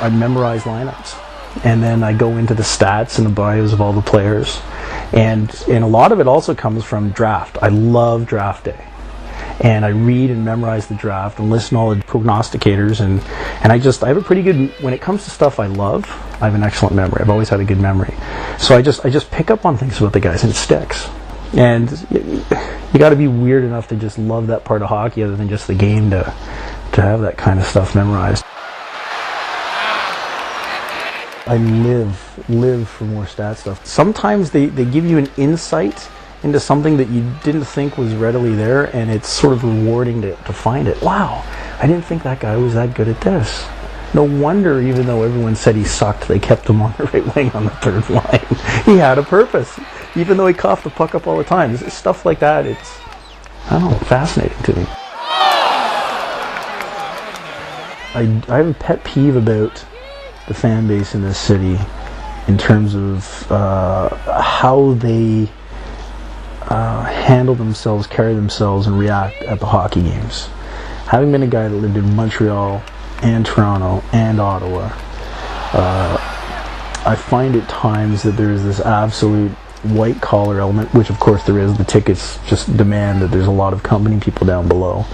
I memorize lineups, and then I go into the stats and the bios of all the players, and a lot of it also comes from draft. I love draft day, and I read and memorize the draft and listen to all the prognosticators, and I have a pretty good, when it comes to stuff I love, I have an excellent memory. I've always had a good memory, so I just pick up on things about the guys, and it sticks. And you got to be weird enough to just love that part of hockey, other than just the game, to have that kind of stuff memorized. I live for more stat stuff. Sometimes they give you an insight into something that you didn't think was readily there, and it's sort of rewarding to find it. Wow, I didn't think that guy was that good at this. No wonder, even though everyone said he sucked, they kept him on the right wing on the third line. He had a purpose, even though he coughed the puck up all the time. Stuff like that, it's, I don't know, fascinating to me. I have a pet peeve about the fan base in this city in terms of how they handle themselves, carry themselves, and react at the hockey games. Having been a guy that lived in Montreal and Toronto and Ottawa, I find at times that there is this absolute white collar element, which of course there is. The tickets just demand that there's a lot of company people down below.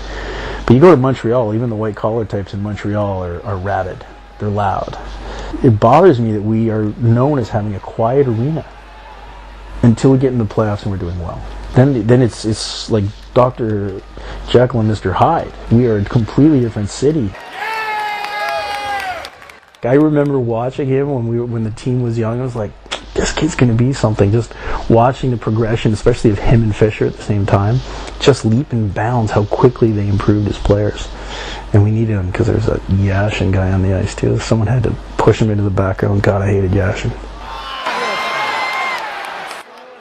But you go to Montreal, even the white collar types in Montreal are rabid. They're loud. It bothers me that we are known as having a quiet arena until we get in the playoffs and we're doing well. Then it's like Dr. Jekyll and Mr. Hyde. We are a completely different city. I remember watching him when the team was young. I was like, this kid's going to be something. Just watching the progression, especially of him and Fisher at the same time, just leap and bounds how quickly they improved as players. And we needed him because there's a Yashin guy on the ice too. Someone had to push him into the background. God, I hated Yashin.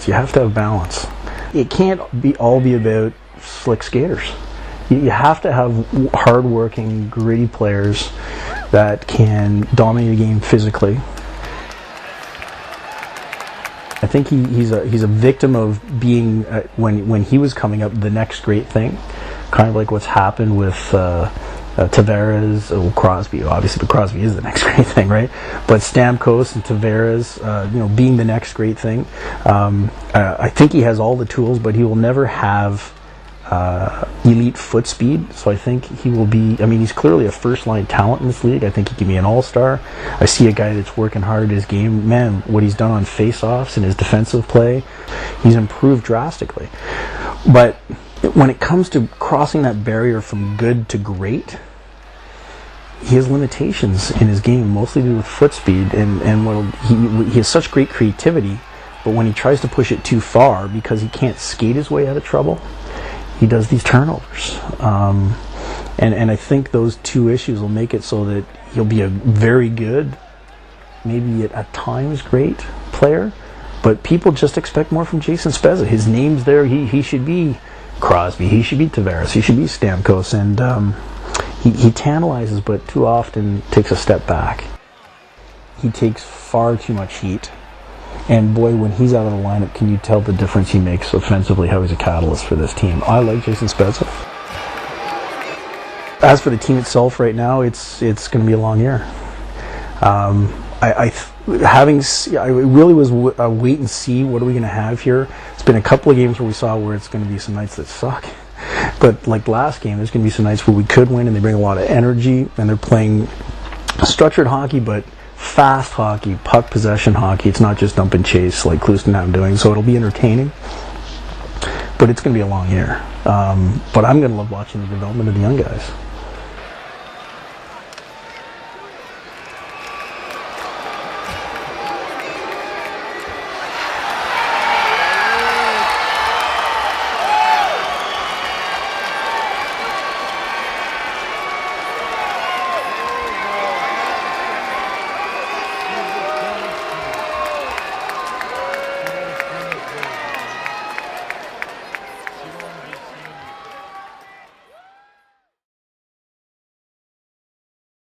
So you have to have balance. It can't all be about slick skaters. You have to have hard-working, gritty players that can dominate a game physically. I think he's a victim of being, when he was coming up, the next great thing. Kind of like what's happened with Tavares, Crosby, obviously, but Crosby is the next great thing, right? But Stamkos and Tavares, being the next great thing. I think he has all the tools, but he will never have elite foot speed. So I think he will be, he's clearly a first-line talent in this league. I think he can be an all-star. I see a guy that's working hard at his game. Man, what he's done on face-offs and his defensive play, he's improved drastically. But when it comes to crossing that barrier from good to great, he has limitations in his game, mostly to do with foot speed, and he has such great creativity, but when he tries to push it too far because he can't skate his way out of trouble, he does these turnovers. And I think those two issues will make it so that he'll be a very good, maybe at times great player, but people just expect more from Jason Spezza. His name's there. He should be Crosby, he should be Tavares, he should be Stamkos, and he tantalizes, but too often takes a step back. He takes far too much heat, and boy, when he's out of the lineup, can you tell the difference he makes offensively, how he's a catalyst for this team. I like Jason Spezza. As for the team itself right now, it's going to be a long year. It really was a wait and see. What are we going to have here? It's been a couple of games where we saw where it's going to be some nights that suck, but like last game, there's going to be some nights where we could win, and they bring a lot of energy, and they're playing structured hockey, but fast hockey, puck possession hockey. It's not just dump and chase like Klustenham doing. So it'll be entertaining, but it's going to be a long year. But I'm going to love watching the development of the young guys.